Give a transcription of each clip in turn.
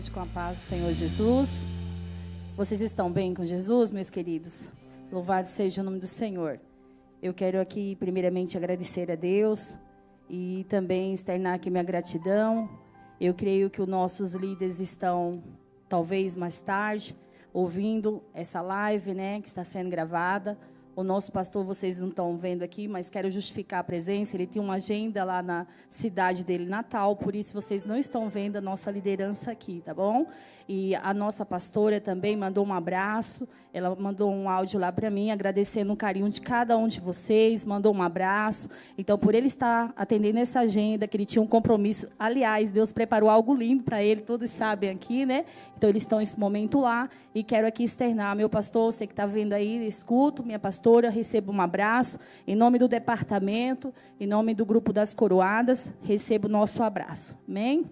noite com a paz do Senhor Jesus. Vocês estão bem com Jesus, meus queridos? Louvado seja o nome do Senhor. Eu quero aqui, primeiramente, agradecer a Deus e também externar aqui minha gratidão. Eu creio que os nossos líderes estão, talvez mais tarde, ouvindo essa live, né, que está sendo gravada. O nosso pastor, vocês não estão vendo aqui, mas quero justificar a presença. Ele tem uma agenda lá na cidade dele, Natal, por isso vocês não estão vendo a nossa liderança aqui, tá bom? E a nossa pastora também mandou um abraço. Ela mandou um áudio lá para mim, agradecendo o carinho de cada um de vocês, mandou um abraço. Então, por ele estar atendendo essa agenda, que ele tinha um compromisso. Aliás, Deus preparou algo lindo para ele, todos sabem aqui, né? Então, eles estão nesse momento lá. E quero aqui externar, meu pastor, você que está vendo aí, escuto, minha pastora, recebo um abraço. Em nome do departamento, em nome do grupo das coroadas, recebo o nosso abraço. Amém?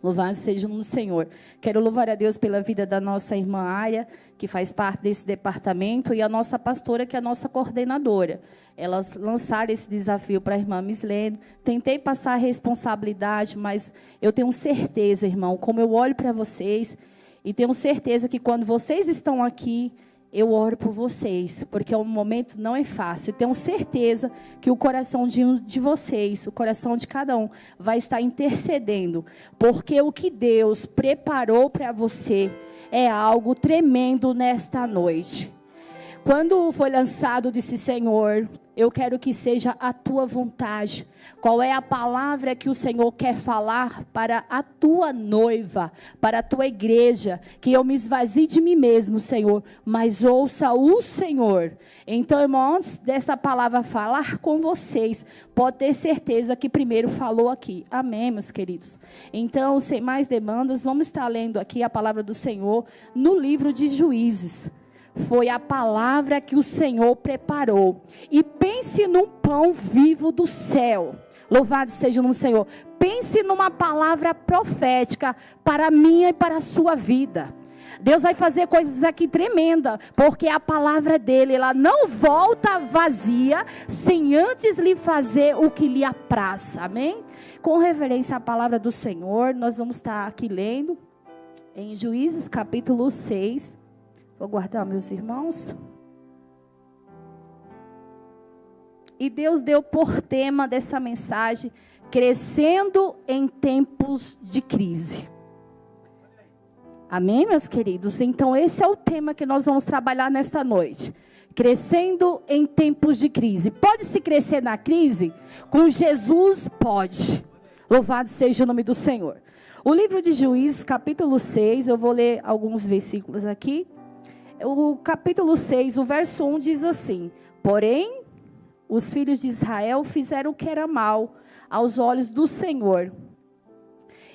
Louvado seja o nome do Senhor. Quero louvar a Deus pela vida da nossa irmã Aya, que faz parte desse departamento, e a nossa pastora, que é a nossa coordenadora. Elas lançaram esse desafio para a irmã Mislene. Tentei passar a responsabilidade, mas eu tenho certeza, irmão, como eu olho para vocês, e tenho certeza que quando vocês estão aqui, eu oro por vocês, porque o momento não é fácil. Tenho certeza que o coração de vocês, o coração de cada um, vai estar intercedendo, porque o que Deus preparou para você é algo tremendo nesta noite. Quando foi lançado, disse: Senhor, eu quero que seja a tua vontade. Qual é a palavra que o Senhor quer falar para a tua noiva, para a tua igreja? Que eu me esvazie de mim mesmo, Senhor, mas ouça o Senhor. Então, irmão, antes dessa palavra falar com vocês, pode ter certeza que primeiro falou aqui. Amém, meus queridos? Então, sem mais demandas, vamos estar lendo aqui a palavra do Senhor no livro de Juízes. Foi a palavra que o Senhor preparou. E pense num pão vivo do céu. Louvado seja o nome do Senhor. Pense numa palavra profética para a minha e para a sua vida. Deus vai fazer coisas aqui tremendas, porque a palavra dele, ela não volta vazia, sem antes lhe fazer o que lhe apraz. Amém? Com reverência à palavra do Senhor, nós vamos estar aqui lendo em Juízes capítulo 6. Vou guardar meus irmãos. E Deus deu por tema dessa mensagem: crescendo em tempos de crise. Amém, meus queridos? Então esse é o tema que nós vamos trabalhar nesta noite. Crescendo em tempos de crise. Pode-se crescer na crise? Com Jesus pode. Louvado seja o nome do Senhor. O livro de Juízes, capítulo 6, eu vou ler alguns versículos aqui. O capítulo 6, o verso 1 diz assim: porém, os filhos de Israel fizeram o que era mal aos olhos do Senhor.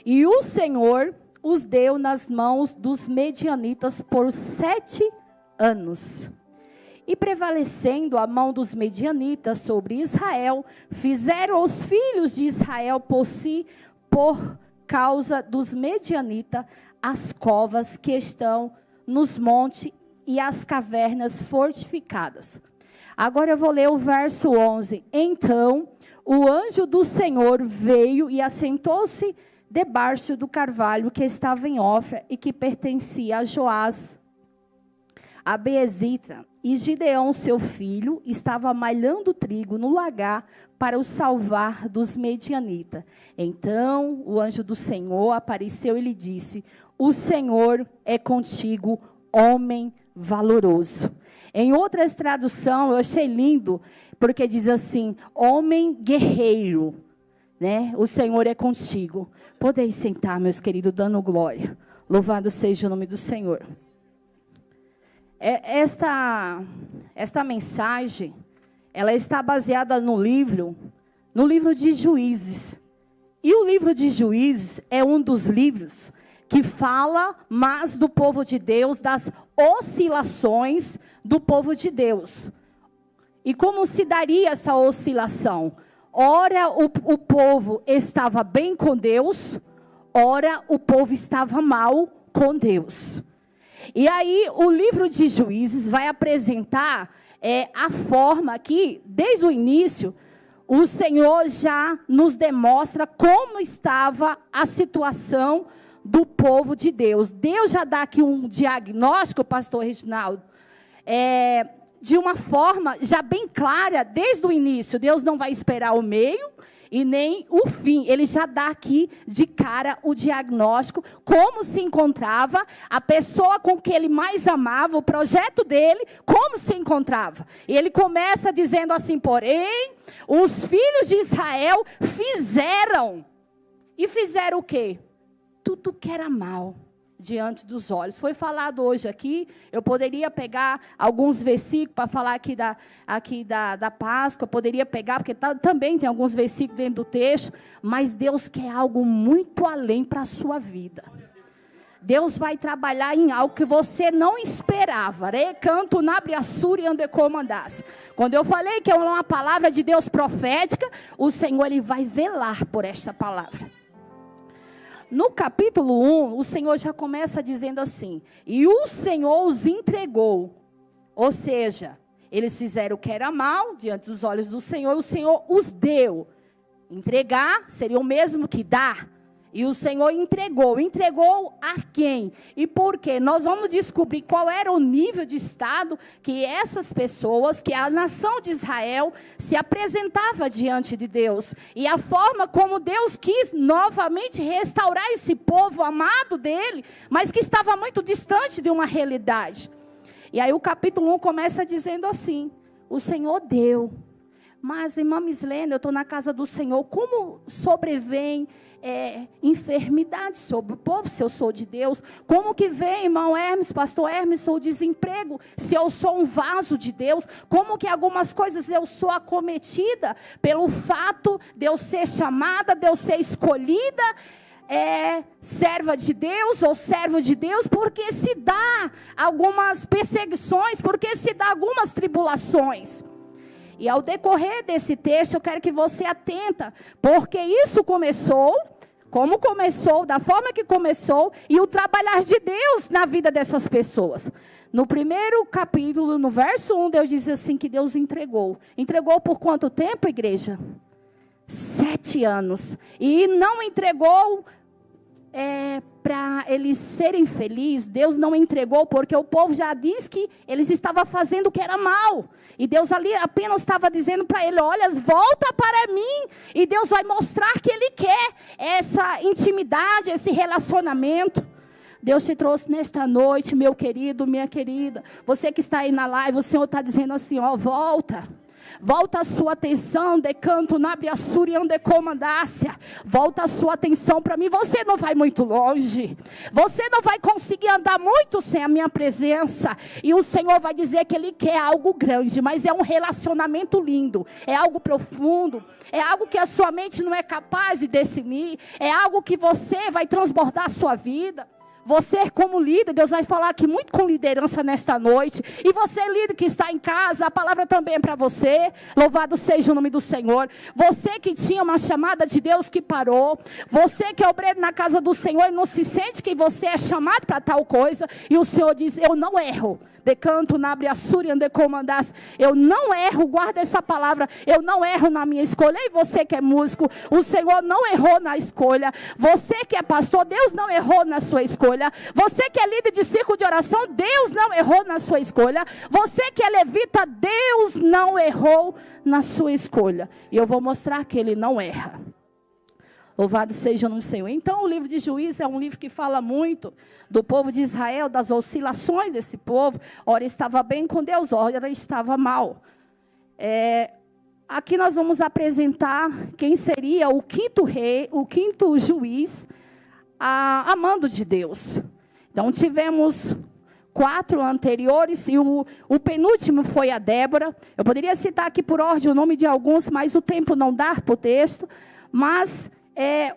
E o Senhor os deu nas mãos dos medianitas por 7 anos. E prevalecendo a mão dos medianitas sobre Israel, fizeram os filhos de Israel por si, por causa dos medianitas, as covas que estão nos montes e as cavernas fortificadas. Agora eu vou ler o verso 11. Então, o anjo do Senhor veio e assentou-se debaixo do carvalho que estava em Ofra e que pertencia a Joás, a Beezita. E Gideão, seu filho, estava malhando trigo no lagar para o salvar dos medianitas. Então, o anjo do Senhor apareceu e lhe disse: o Senhor é contigo, homem valoroso. Em outras traduções, eu achei lindo, porque diz assim: homem guerreiro, né? O Senhor é contigo. Podem sentar, meus queridos, dando glória. Louvado seja o nome do Senhor. Esta mensagem, ela está baseada no livro de Juízes. E o livro de Juízes é um dos livros que fala mais do povo de Deus, das oscilações do povo de Deus. E como se daria essa oscilação? Ora o povo estava bem com Deus, ora o povo estava mal com Deus. E aí o livro de Juízes vai apresentar a forma que, desde o início, o Senhor já nos demonstra como estava a situação do povo de Deus. Deus já dá aqui um diagnóstico, pastor Reginaldo, de uma forma já bem clara, desde o início. Deus não vai esperar o meio e nem o fim. Ele já dá aqui de cara o diagnóstico, como se encontrava a pessoa com que ele mais amava, o projeto dele, como se encontrava. E ele começa dizendo assim: porém, os filhos de Israel fizeram. E fizeram o quê? Tudo que era mal diante dos olhos. Foi falado hoje aqui, eu poderia pegar alguns versículos para falar aqui da Páscoa, poderia pegar, porque também tem alguns versículos dentro do texto, mas Deus quer algo muito além para a sua vida. Deus vai trabalhar em algo que você não esperava. Recanto nabriassuri andecomandasse. Quando eu falei que é uma palavra de Deus profética, o Senhor ele vai velar por esta palavra. No capítulo 1, o Senhor já começa dizendo assim: e o Senhor os entregou. Ou seja, eles fizeram o que era mal diante dos olhos do Senhor, e o Senhor os deu. Entregar seria o mesmo que dar. E o Senhor entregou. Entregou a quem? E por quê? Nós vamos descobrir qual era o nível de estado que essas pessoas, que a nação de Israel, se apresentava diante de Deus. E a forma como Deus quis novamente restaurar esse povo amado dele, mas que estava muito distante de uma realidade. E aí o capítulo 1 começa dizendo assim: o Senhor deu. Mas, irmã Mislene, eu estou na casa do Senhor, como sobrevém enfermidade sobre o povo, se eu sou de Deus? Como que vem, irmão Hermes, pastor Hermes, o desemprego, se eu sou um vaso de Deus? Como que algumas coisas eu sou acometida pelo fato de eu ser chamada, de eu ser escolhida, serva de Deus ou servo de Deus? Porque se dá algumas perseguições, porque se dá algumas tribulações. E ao decorrer desse texto, eu quero que você atenta, porque isso começou, como começou, da forma que começou, e o trabalhar de Deus na vida dessas pessoas. No primeiro capítulo, no verso 1, Deus diz assim que Deus entregou. Entregou por quanto tempo, igreja? 7 anos. E não entregou para eles serem felizes. Deus não entregou porque o povo já diz que eles estavam fazendo o que era mal. E Deus ali apenas estava dizendo para ele: olha, volta para mim. E Deus vai mostrar que Ele quer essa intimidade, esse relacionamento. Deus te trouxe nesta noite, meu querido, minha querida. Você que está aí na live, o Senhor está dizendo assim: ó, volta. Volta a sua atenção, decanto nabiassuri andecomandácia. Volta a sua atenção para mim. Você não vai muito longe. Você não vai conseguir andar muito sem a minha presença. E o Senhor vai dizer que Ele quer algo grande, mas é um relacionamento lindo. É algo profundo. É algo que a sua mente não é capaz de definir. É algo que você vai transbordar a sua vida. Você como líder, Deus vai falar aqui muito com liderança nesta noite. E você líder que está em casa, a palavra também é para você. Louvado seja o nome do Senhor. Você que tinha uma chamada de Deus que parou. Você que é obreiro na casa do Senhor e não se sente que você é chamado para tal coisa. E o Senhor diz: eu não erro. Decanto nabriassuri andecomandasse. Eu não erro, guarda essa palavra. Eu não erro na minha escolha. E você que é músico, o Senhor não errou na escolha. Você que é pastor, Deus não errou na sua escolha. Você que é líder de círculo de oração, Deus não errou na sua escolha. Você que é levita, Deus não errou na sua escolha. E eu vou mostrar que Ele não erra. Louvado seja o nome do Senhor. Então, o livro de Juízes é um livro que fala muito do povo de Israel, das oscilações desse povo. Ora estava bem com Deus, ora estava mal. Aqui nós vamos apresentar quem seria o quinto rei, o quinto juiz, amando de Deus. Então, tivemos 4 anteriores e o penúltimo foi a Débora. Eu poderia citar aqui por ordem o nome de alguns, mas o tempo não dá para o texto. Mas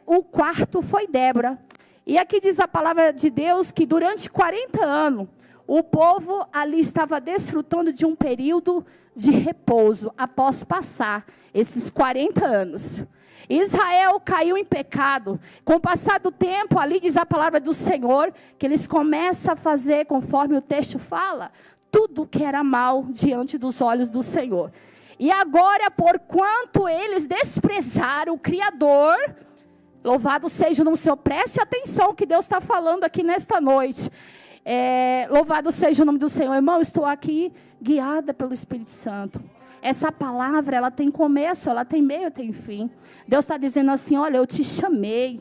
o quarto foi Débora. E aqui diz a palavra de Deus que durante 40 anos, o povo ali estava desfrutando de um período de repouso, após passar esses 40 anos. Israel caiu em pecado. Com o passar do tempo, ali diz a palavra do Senhor, que eles começam a fazer, conforme o texto fala, tudo que era mal diante dos olhos do Senhor. E agora, porquanto eles desprezaram o Criador, Louvado seja o nome do Senhor. Preste atenção que Deus está falando aqui nesta noite. Louvado seja o nome do Senhor. Irmão, eu estou aqui guiada pelo Espírito Santo. Essa palavra, ela tem começo, ela tem meio, tem fim. Deus está dizendo assim, olha, eu te chamei.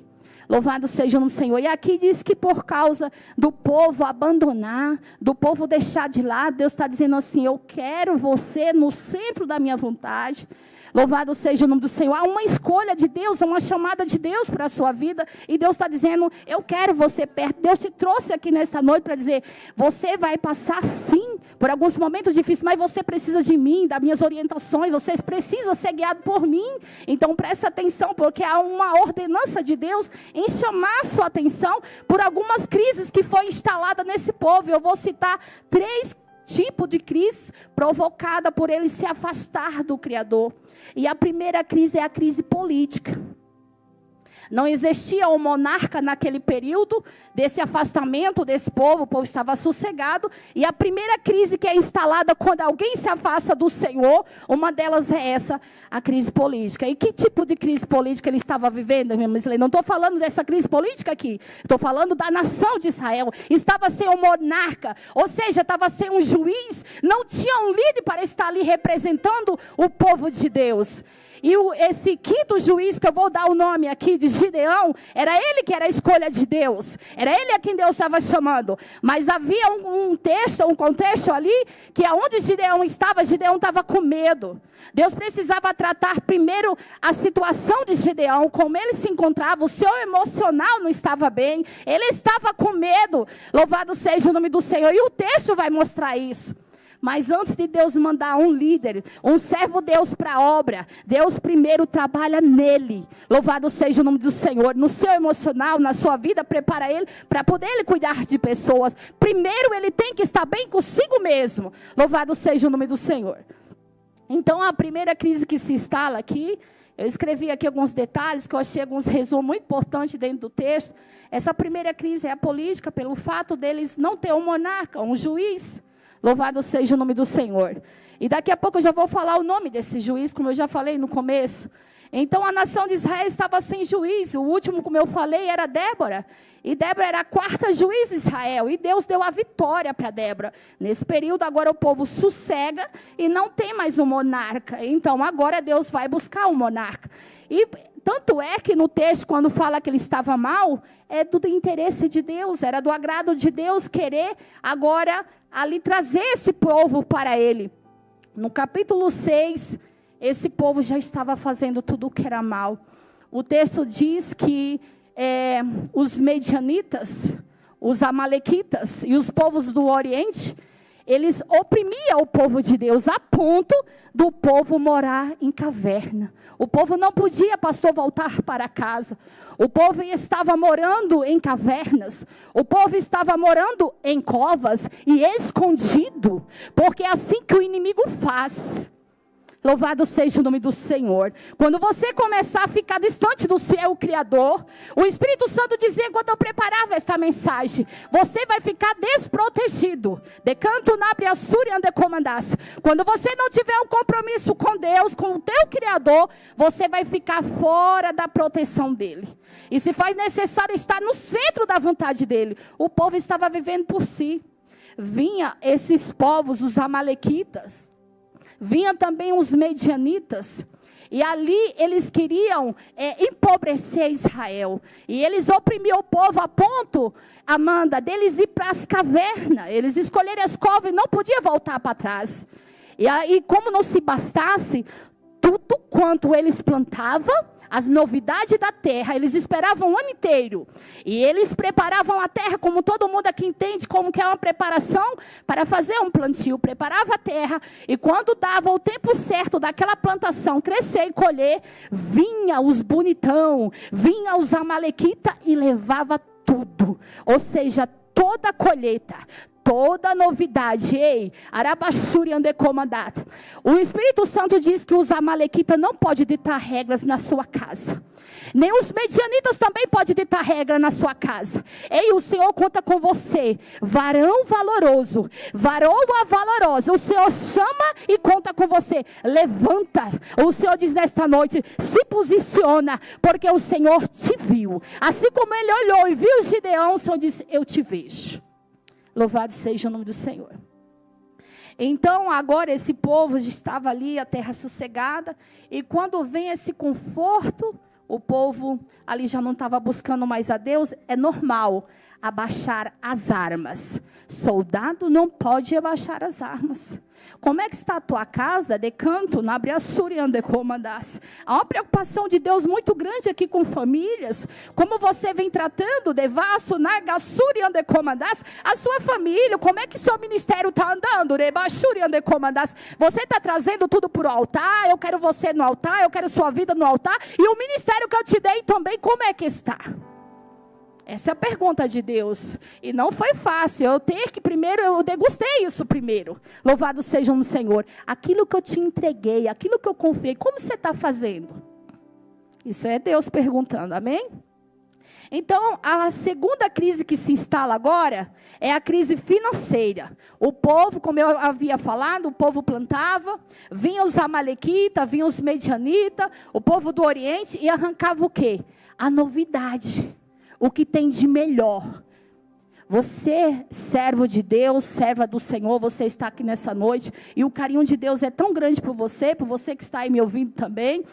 Louvado seja o nome do Senhor. E aqui diz que por causa do povo abandonar, do povo deixar de lado, Deus está dizendo assim, eu quero você no centro da minha vontade. Louvado seja o nome do Senhor. Há uma escolha de Deus, uma chamada de Deus para a sua vida. E Deus está dizendo, eu quero você perto. Deus te trouxe aqui nesta noite para dizer, você vai passar sim por alguns momentos difíceis, mas você precisa de mim, das minhas orientações. Você precisa ser guiado por mim. Então preste atenção, porque há uma ordenança de Deus em chamar a sua atenção por algumas crises que foi instalada nesse povo. Eu vou citar 3 tipo de crise provocada por ele se afastar do Criador. E a primeira crise é a crise política. Não existia um monarca naquele período desse afastamento desse povo, o povo estava sossegado. E a primeira crise que é instalada quando alguém se afasta do Senhor, uma delas é essa, a crise política. E que tipo de crise política ele estava vivendo, meu irmão? Não estou falando dessa crise política aqui, estou falando da nação de Israel. Estava sem um monarca, ou seja, estava sem um juiz, não tinha um líder para estar ali representando o povo de Deus. E esse quinto juiz, que eu vou dar o nome aqui de Gideão, era ele que era a escolha de Deus. Era ele a quem Deus estava chamando. Mas havia um contexto ali, que aonde Gideão estava com medo. Deus precisava tratar primeiro a situação de Gideão, como ele se encontrava, o seu emocional não estava bem, ele estava com medo. Louvado seja o nome do Senhor. E o texto vai mostrar isso. Mas antes de Deus mandar um líder, um servo Deus para a obra, Deus primeiro trabalha nele. Louvado seja o nome do Senhor. No seu emocional, na sua vida, prepara ele para poder ele cuidar de pessoas. Primeiro ele tem que estar bem consigo mesmo. Louvado seja o nome do Senhor. Então a primeira crise que se instala aqui, eu escrevi aqui alguns detalhes, que eu achei alguns resumos muito importantes dentro do texto. Essa primeira crise é a política, pelo fato deles não ter um monarca, um juiz. Louvado seja o nome do Senhor. E daqui a pouco eu já vou falar o nome desse juiz, como eu já falei no começo. Então a nação de Israel estava sem juiz. O último, como eu falei, era Débora. E Débora era a 4ª juiz de Israel. E Deus deu a vitória para Débora. Nesse período agora o povo sossega e não tem mais um monarca. Então agora Deus vai buscar um monarca. E tanto é que no texto, quando fala que ele estava mal, é do interesse de Deus, era do agrado de Deus querer agora ali trazer esse povo para ele. No capítulo 6, esse povo já estava fazendo tudo o que era mal. O texto diz que os medianitas, os amalequitas e os povos do Oriente, eles oprimiam o povo de Deus a ponto do povo morar em caverna. O povo não podia, pastor, voltar para casa. O povo estava morando em cavernas. O povo estava morando em covas e escondido. Porque é assim que o inimigo faz. Louvado seja o nome do Senhor. Quando você começar a ficar distante do seu Criador, o Espírito Santo dizia, quando eu preparava esta mensagem, você vai ficar desprotegido. Decanto nabre a súria ande comandasse. Quando você não tiver um compromisso com Deus, com o teu Criador, você vai ficar fora da proteção dele. E se faz necessário estar no centro da vontade dele. O povo estava vivendo por si. Vinha esses povos, os amalequitas. Vinha também os medianitas. E ali eles queriam empobrecer Israel. E eles oprimiam o povo a ponto, Amanda, deles ir para as cavernas. Eles escolheram as covas e não podiam voltar para trás. E aí, como não se bastasse, tudo quanto eles plantavam, as novidades da terra, eles esperavam um ano inteiro. E eles preparavam a terra, como todo mundo aqui entende, como que é uma preparação para fazer um plantio. Preparava a terra, e quando dava o tempo certo daquela plantação crescer e colher, vinha os bonitão, vinha os amalequitas e levava tudo. Ou seja, toda a colheita, toda novidade. Ei, Arabaxuri ande comandado. O Espírito Santo diz que os amalequitas não podem ditar regras na sua casa. Nem os medianitas também podem ditar regra na sua casa. Ei, o Senhor conta com você. Varão valoroso, varoa valorosa. O Senhor chama e conta com você. Levanta. O Senhor diz nesta noite, se posiciona, porque o Senhor te viu. Assim como ele olhou e viu Gideão, o Senhor disse, eu te vejo. Louvado seja o nome do Senhor. Então, agora esse povo já estava ali, a terra sossegada. E quando vem esse conforto, o povo ali já não estava buscando mais a Deus. É normal abaixar as armas. Soldado não pode abaixar as armas. Como é que está a tua casa? De canto, na Briaçuri ande comandas. Há uma preocupação de Deus muito grande aqui com famílias. Como você vem tratando de vaso, na Gassuri ande comandas, a sua família. Como é que seu ministério está andando? Rebaixuri ande comandas. Você está trazendo tudo para o altar. Eu quero você no altar. Eu quero sua vida no altar. E o ministério que eu te dei também, como é que está? Essa é a pergunta de Deus. E não foi fácil. Eu degustei isso primeiro. Louvado seja o Senhor. Aquilo que eu te entreguei, aquilo que eu confiei, como você está fazendo? Isso é Deus perguntando, amém? Então, a segunda crise que se instala agora é a crise financeira. O povo, como eu havia falado, o povo plantava, vinham os amalequitas, vinham os medianitas, o povo do Oriente, e arrancava o quê? A novidade. O que tem de melhor. Você, servo de Deus, serva do Senhor, você está aqui nessa noite, e o carinho de Deus é tão grande por você que está aí me ouvindo também.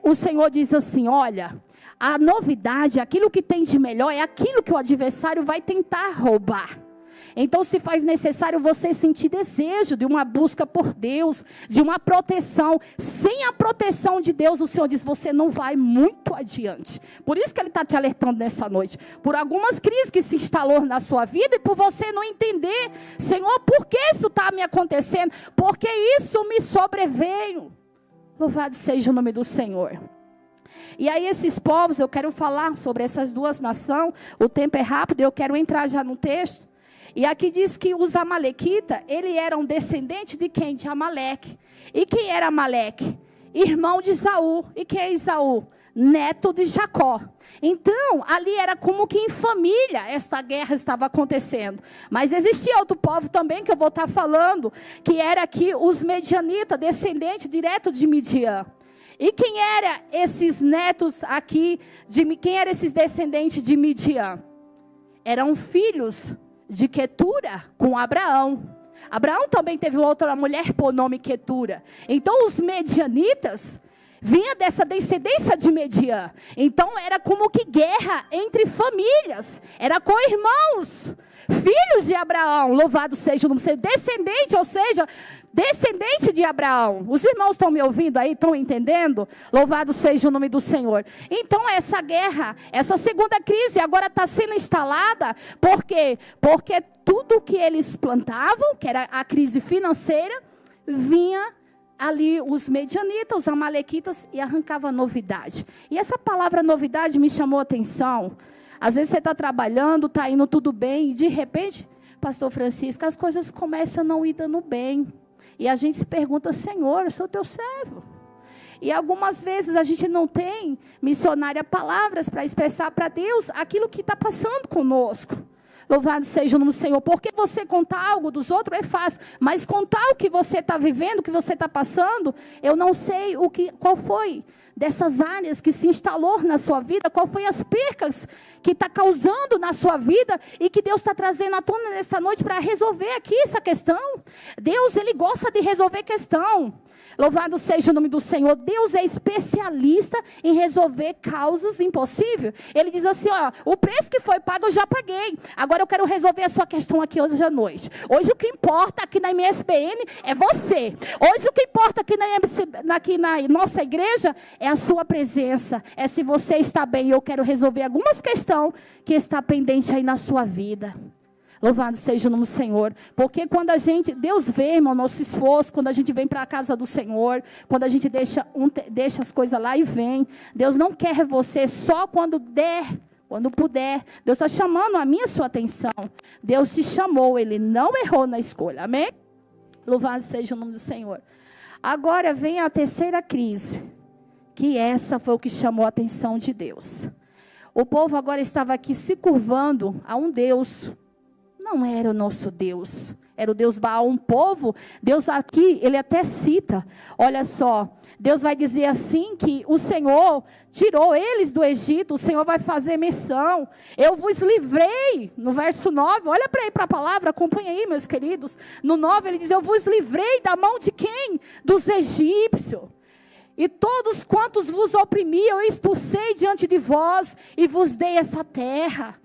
O Senhor diz assim, olha, a novidade, aquilo que tem de melhor, é aquilo que o adversário vai tentar roubar. Então se faz necessário você sentir desejo de uma busca por Deus, de uma proteção. Sem a proteção de Deus, o Senhor diz, você não vai muito adiante. Por isso que Ele está te alertando nessa noite. Por algumas crises que se instalou na sua vida e por você não entender, Senhor, por que isso está me acontecendo? Porque isso me sobreveio. Louvado seja o nome do Senhor. E aí esses povos, eu quero falar sobre essas duas nações. O tempo é rápido, eu quero entrar já no texto. E aqui diz que os amalequitas, ele era um descendente de quem? De Amaleque. E quem era Amaleque? Irmão de Esaú. E quem é Esaú? Neto de Jacó. Então, ali era como que em família esta guerra estava acontecendo. Mas existia outro povo também que eu vou estar falando, que era aqui os medianitas, descendentes direto de Midian. E quem eram esses netos aqui, quem eram esses descendentes de Midian? Eram filhos de Quetura com Abraão. Abraão também teve outra mulher por nome Quetura. Então os medianitas vinha dessa descendência de Midian. Então era como que guerra entre famílias. Era com irmãos, filhos de Abraão. Louvado seja o nome do Senhor. Descendente, ou seja, descendente de Abraão. Os irmãos estão me ouvindo aí? Estão entendendo? Louvado seja o nome do Senhor. Então essa guerra, essa segunda crise agora está sendo instalada. Por quê? Porque tudo que eles plantavam, que era a crise financeira, vinha ali os medianitas, os amalequitas, e arrancava novidade. E essa palavra novidade me chamou a atenção. Às vezes você está trabalhando, está indo tudo bem, e de repente, pastor Francisco, as coisas começam a não ir dando bem. E a gente se pergunta, Senhor, eu sou teu servo. E algumas vezes a gente não tem, missionária, palavras para expressar para Deus aquilo que está passando conosco. Louvado seja o nome do Senhor. Porque você contar algo dos outros é fácil. Mas contar o que você está vivendo, o que você está passando, eu não sei qual foi dessas áreas que se instalou na sua vida, qual foi as percas que está causando na sua vida e que Deus está trazendo à tona nessa noite para resolver aqui essa questão. Deus, Ele gosta de resolver questão. Louvado seja o nome do Senhor. Deus é especialista em resolver causas impossíveis. Ele diz assim, ó, o preço que foi pago eu já paguei. Agora eu quero resolver a sua questão aqui hoje à noite. Hoje o que importa aqui na MSBN é você. Hoje o que importa aqui na nossa igreja é a sua presença. É se você está bem. Eu quero resolver algumas questões que está pendente aí na sua vida. Louvado seja o nome do Senhor. Porque quando Deus vê, irmão, nosso esforço, quando a gente vem para a casa do Senhor, quando a gente deixa as coisas lá e vem, Deus não quer você só quando der Quando puder, Deus está chamando a minha e a sua atenção. Deus te chamou, Ele não errou na escolha, amém? Louvado seja o nome do Senhor. Agora vem a terceira crise, que essa foi o que chamou a atenção de Deus. O povo agora estava aqui se curvando a um Deus, não era o nosso Deus, era o Deus Baal, um povo. Deus aqui, ele até cita, olha só, Deus vai dizer assim que o Senhor tirou eles do Egito, o Senhor vai fazer menção, eu vos livrei, no verso 9, olha para aí para a palavra, acompanha aí meus queridos, no 9 ele diz, eu vos livrei da mão de quem? Dos egípcios. E todos quantos vos oprimiam, eu expulsei diante de vós e vos dei essa terra.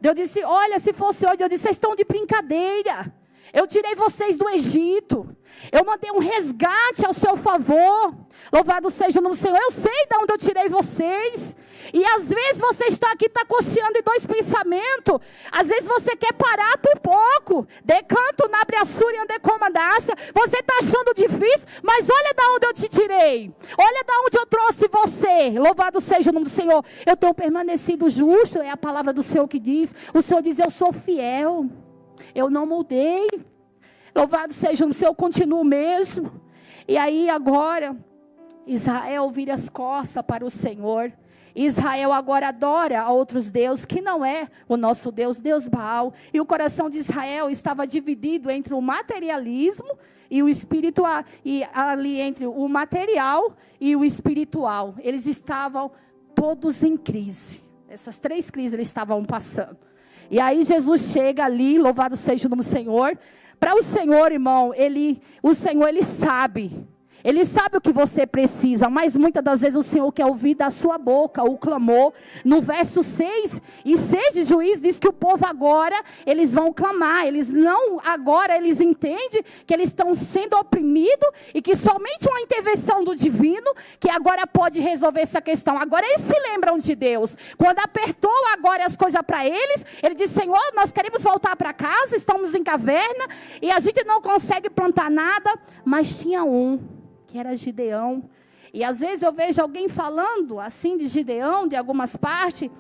Deus disse, olha, se fosse hoje, eu disse, vocês estão de brincadeira. Eu tirei vocês do Egito. Eu mandei um resgate ao seu favor. Louvado seja o nome do Senhor. Eu sei de onde eu tirei vocês. E às vezes você está aqui, está cocheando em dois pensamentos. Às vezes você quer parar por pouco. Decanto na Briassura e andecomandácia. Você está achando difícil, mas olha de onde eu te tirei. Olha de onde eu trouxe você. Louvado seja o nome do Senhor. Eu tenho permanecido justo, é a palavra do Senhor que diz. O Senhor diz, eu sou fiel. Eu não mudei. Louvado seja o nome do Senhor, eu continuo mesmo. E aí agora, Israel vira as costas para o Senhor. Israel agora adora a outros deuses, que não é o nosso Deus, Deus Baal. E o coração de Israel estava dividido entre o materialismo e o espiritual, e ali entre o material e o espiritual. Eles estavam todos em crise. Essas três crises eles estavam passando. E aí Jesus chega ali, louvado seja o nome do Senhor. Para o Senhor, irmão, o Senhor, Ele sabe. Ele sabe o que você precisa, mas muitas das vezes o Senhor quer ouvir da sua boca o clamor. No verso 6, e 6 de Juízes diz que o povo agora, eles vão clamar. Agora eles entendem que eles estão sendo oprimidos e que somente uma intervenção do divino, que agora pode resolver essa questão. Agora eles se lembram de Deus. Quando apertou agora as coisas para eles, ele disse, Senhor, nós queremos voltar para casa, estamos em caverna e a gente não consegue plantar nada, mas tinha que era Gideão. E às vezes eu vejo alguém falando assim de Gideão, de algumas partes,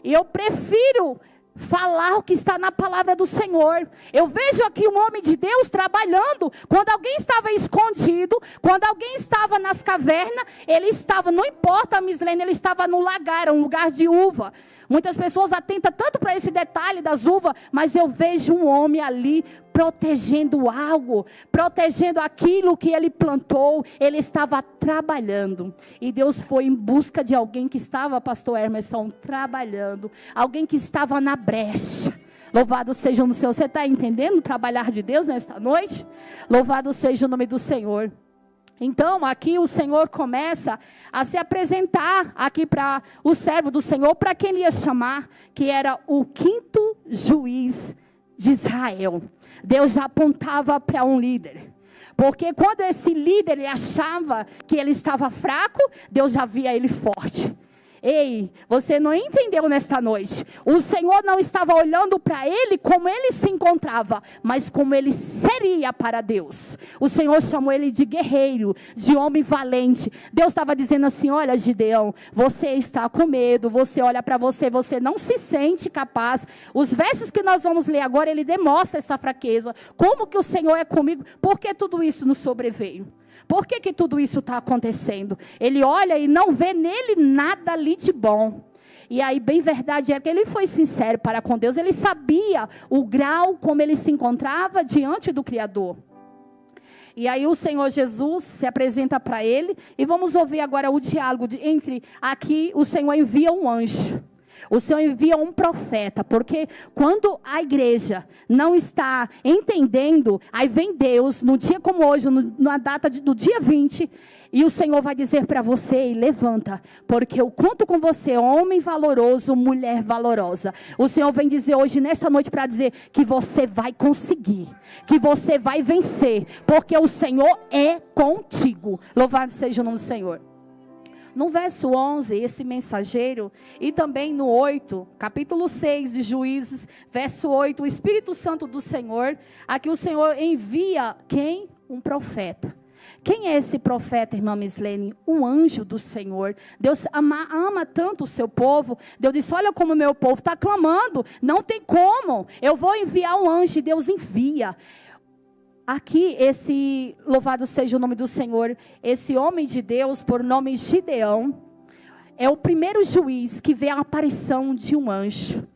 e eu prefiro falar o que está na palavra do Senhor. Eu vejo aqui um homem de Deus trabalhando. Quando alguém estava escondido, quando alguém estava nas cavernas, ele estava, não importa, Mislene, ele estava no lagar, era um lugar de uva. Muitas pessoas atentam tanto para esse detalhe das uvas, mas eu vejo um homem ali protegendo algo, protegendo aquilo que ele plantou. Ele estava trabalhando. E Deus foi em busca de alguém que estava, pastor Emerson, trabalhando. Alguém que estava na brecha. Louvado seja o nome do Senhor. Você está entendendo o trabalhar de Deus nesta noite? Louvado seja o nome do Senhor. Então, aqui o Senhor começa a se apresentar aqui para o servo do Senhor, para quem ele ia chamar, que era o 5º juiz de Israel. Deus já apontava para um líder. Porque quando esse líder ele achava que ele estava fraco, Deus já via ele forte. Ei, você não entendeu nesta noite. O Senhor não estava olhando para ele como ele se encontrava, mas como ele seria para Deus. O Senhor chamou ele de guerreiro, de homem valente. Deus estava dizendo assim, olha Gideão, você está com medo, você olha para você, você não se sente capaz. Os versos que nós vamos ler agora, ele demonstra essa fraqueza. Como que o Senhor é comigo? Por que tudo isso nos sobreveio? Por que tudo isso está acontecendo? Ele olha e não vê nele nada ali de bom. E aí, bem verdade, é que ele foi sincero para com Deus. Ele sabia o grau como ele se encontrava diante do Criador. E aí o Senhor Jesus se apresenta para ele. E vamos ouvir agora o diálogo entre aqui o Senhor envia um anjo. O Senhor envia um profeta, porque quando a igreja não está entendendo, aí vem Deus, num dia como hoje, na data do dia 20, e o Senhor vai dizer para você, levanta, porque eu conto com você, homem valoroso, mulher valorosa. O Senhor vem dizer hoje, nesta noite, para dizer que você vai conseguir, que você vai vencer, porque o Senhor é contigo. Louvado seja o nome do Senhor. No verso 11, esse mensageiro, e também no 8, capítulo 6 de Juízes, verso 8, o Espírito Santo do Senhor, aqui o Senhor envia quem? Um profeta. Quem é esse profeta, irmã Mislene? Um anjo do Senhor. Deus ama tanto o seu povo. Deus disse, olha como o meu povo está clamando. Não tem como. Eu vou enviar um anjo e Deus envia. Aqui, louvado seja o nome do Senhor, esse homem de Deus, por nome Gideão, é o primeiro juiz que vê a aparição de um anjo.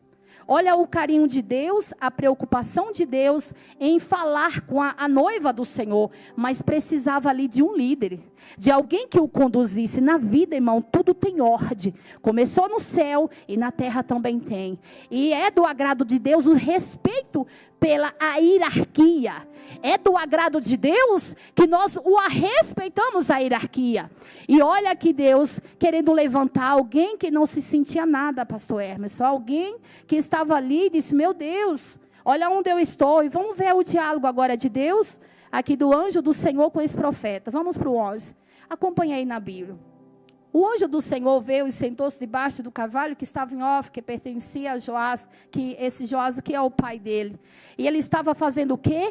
Olha o carinho de Deus, a preocupação de Deus em falar com a noiva do Senhor. Mas precisava ali de um líder, de alguém que o conduzisse. Na vida, irmão, tudo tem ordem. Começou no céu e na terra também tem. E é do agrado de Deus o respeito pela hierarquia. É do agrado de Deus que nós respeitamos a hierarquia. E olha que Deus querendo levantar alguém que não se sentia nada, pastor Hermes. Só alguém que estava ali e disse, meu Deus, olha onde eu estou. E vamos ver o diálogo agora de Deus, aqui do anjo do Senhor com esse profeta. Vamos para o 11. Acompanha aí na Bíblia. O anjo do Senhor veio e sentou-se debaixo do cavalo que estava em Ofra, que pertencia a Joás, que esse Joás que é o pai dele. E ele estava fazendo o quê?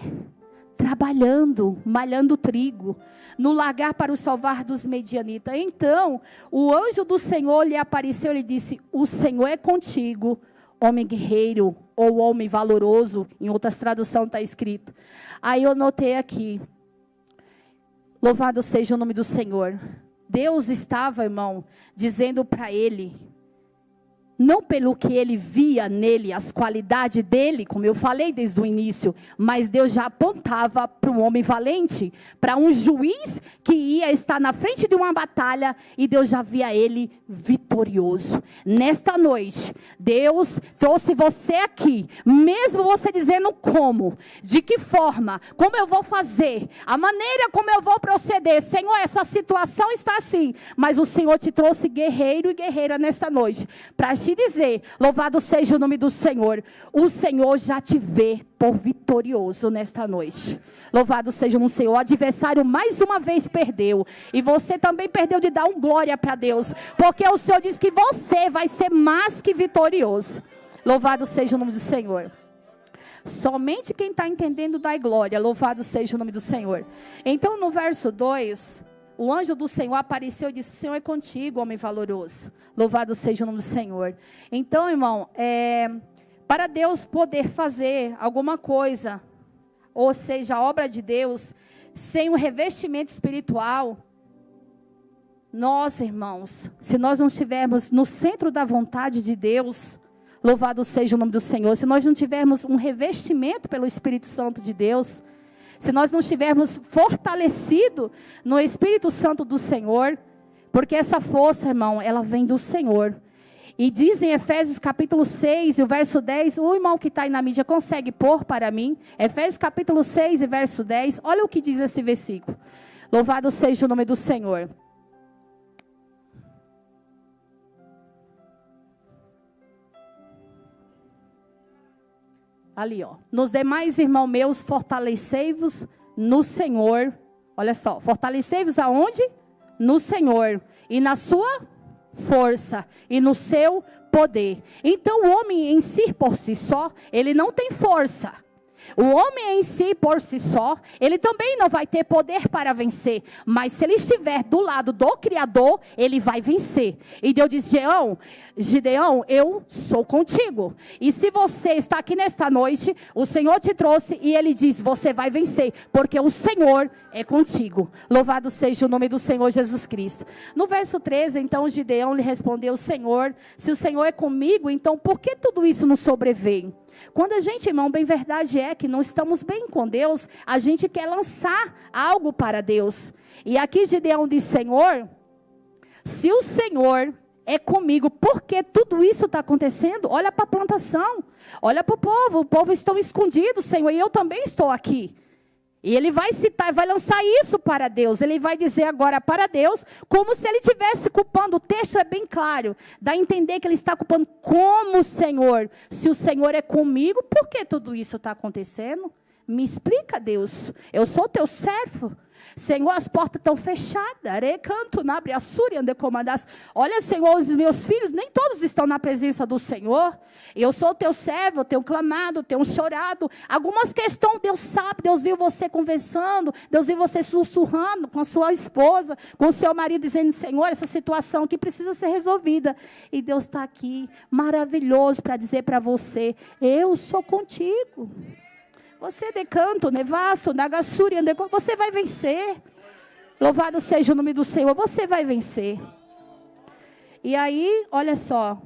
Trabalhando, malhando trigo, no lagar para o salvar dos medianitas. Então, o anjo do Senhor lhe apareceu e lhe disse, o Senhor é contigo, homem guerreiro, ou homem valoroso, em outras traduções está escrito. Aí eu notei aqui, louvado seja o nome do Senhor. Deus estava, irmão, dizendo para ele, não pelo que ele via nele, as qualidades dele, como eu falei desde o início, mas Deus já apontava para um homem valente, para um juiz que ia estar na frente de uma batalha, e Deus já via ele vitorioso. Nesta noite, Deus trouxe você aqui, mesmo você dizendo como, de que forma, como eu vou fazer, a maneira como eu vou proceder. Senhor, essa situação está assim, mas o Senhor te trouxe guerreiro e guerreira nesta noite, para te dizer, louvado seja o nome do Senhor, o Senhor já te vê por vitorioso nesta noite. Louvado seja o Senhor. O adversário mais uma vez perdeu, e você também perdeu de dar um glória para Deus, porque o Senhor diz que você vai ser mais que vitorioso. Louvado seja o nome do Senhor. Somente quem está entendendo dá glória. Louvado seja o nome do Senhor. Então no verso 2, o anjo do Senhor apareceu e disse, o Senhor é contigo, homem valoroso. Louvado seja o nome do Senhor. Então, irmão, para Deus poder fazer alguma coisa, ou seja, a obra de Deus, sem um revestimento espiritual, nós, irmãos, se nós não estivermos no centro da vontade de Deus, louvado seja o nome do Senhor, se nós não tivermos um revestimento pelo Espírito Santo de Deus, se nós não estivermos fortalecidos no Espírito Santo do Senhor, porque essa força, irmão, ela vem do Senhor. E diz em Efésios capítulo 6, e o verso 10, o irmão que está aí na mídia consegue pôr para mim, Efésios capítulo 6 e verso 10, olha o que diz esse versículo. Louvado seja o nome do Senhor. Ali, ó. Nos demais, irmãos meus, fortalecei-vos no Senhor. Olha só, fortalecei-vos aonde? No Senhor. E na sua força. E no seu poder. Então, o homem em si, por si só, ele não tem força. O homem em si, por si só, ele também não vai ter poder para vencer. Mas se ele estiver do lado do Criador, ele vai vencer. E Deus diz, Gideão, eu sou contigo. E se você está aqui nesta noite, o Senhor te trouxe e Ele diz, você vai vencer, porque o Senhor é contigo. Louvado seja o nome do Senhor Jesus Cristo. No verso 13, então, Gideão lhe respondeu, Senhor, se o Senhor é comigo, então por que tudo isso nos sobreveio? Quando a gente, irmão, bem verdade é que não estamos bem com Deus, a gente quer lançar algo para Deus. E aqui Gideão diz, Senhor, se o Senhor é comigo, por que tudo isso está acontecendo? Olha para a plantação, olha para o povo estão escondidos, Senhor, e eu também estou aqui. E ele vai citar, vai lançar isso para Deus. Ele vai dizer agora para Deus, como se ele estivesse culpando. O texto é bem claro. Dá a entender que ele está culpando como o Senhor. Se o Senhor é comigo, por que tudo isso está acontecendo? Me explica, Deus. Eu sou teu servo. Senhor, as portas estão fechadas. Recanto, nabre, assuri, ande comandas. Olha, Senhor, os meus filhos, nem todos estão na presença do Senhor. Eu sou o teu servo, eu tenho clamado, eu tenho chorado. Algumas questões, Deus sabe, Deus viu você conversando, Deus viu você sussurrando com a sua esposa, com o seu marido, dizendo, Senhor, essa situação aqui precisa ser resolvida. E Deus está aqui, maravilhoso, para dizer para você, eu sou contigo. Você decanto, nevasso, nagassuri, você vai vencer. Louvado seja o nome do Senhor, você vai vencer. E aí, olha só.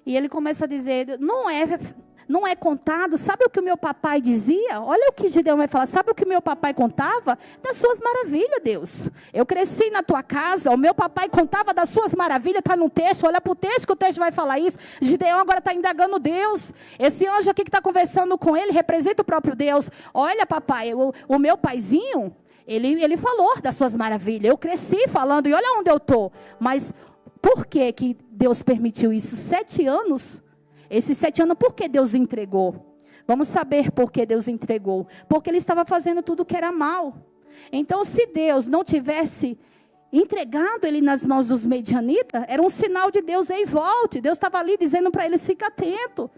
E ele começa a dizer, não é contado, sabe o que o meu papai dizia? Olha o que Gideão vai falar, sabe o que meu papai contava? Das suas maravilhas, Deus. Eu cresci na tua casa, o meu papai contava das suas maravilhas, está no texto, olha para o texto que o texto vai falar isso. Gideão agora está indagando Deus. Esse anjo aqui que está conversando com ele, representa o próprio Deus. Olha, papai, o meu paizinho, ele falou das suas maravilhas. Eu cresci falando, e olha onde eu estou. Mas por que Deus permitiu isso? 7 anos? Esses 7 anos, por que Deus entregou? Vamos saber por que Deus entregou. Porque ele estava fazendo tudo que era mal. Então, se Deus não tivesse entregado ele nas mãos dos medianitas, era um sinal de Deus, ei, volte. Deus estava ali dizendo para eles, fica atento.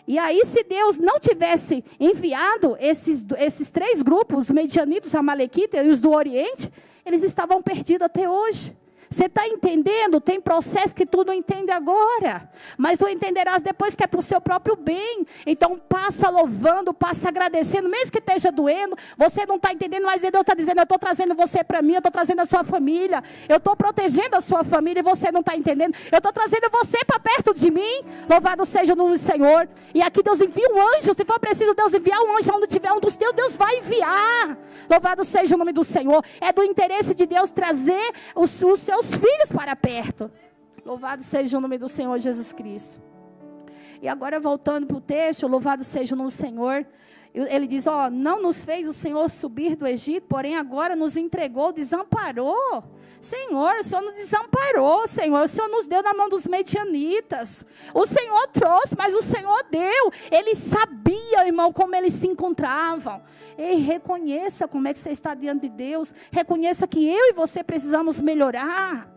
E aí, se Deus não tivesse enviado esses 3 grupos, os medianitas, os amalequitas e os do Oriente, eles estavam perdidos até hoje. Você está entendendo? Tem processo que tu não entende agora. Mas tu entenderás depois que é para o seu próprio bem. Então passa louvando, passa agradecendo. Mesmo que esteja doendo. Você não está entendendo, mas Deus está dizendo, eu estou trazendo você para mim. Eu estou trazendo a sua família. Eu estou protegendo a sua família e você não está entendendo. Eu estou trazendo você para perto de mim. Louvado seja o nome do Senhor. E aqui Deus envia um anjo. Se for preciso Deus enviar um anjo onde tiver um dos teus, Deus vai enviar. Louvado seja o nome do Senhor. É do interesse de Deus trazer os seus filhos para perto. Louvado seja o nome do Senhor Jesus Cristo. E agora voltando para o texto, louvado seja o nome do Senhor. Ele diz, não nos fez o Senhor subir do Egito, porém agora nos entregou, desamparou. Senhor, o Senhor nos desamparou, Senhor. O Senhor nos deu na mão dos medianitas. O Senhor trouxe, mas o Senhor deu. Ele sabia, irmão, como eles se encontravam. Ei, reconheça como é que você está diante de Deus. Reconheça que eu e você precisamos melhorar.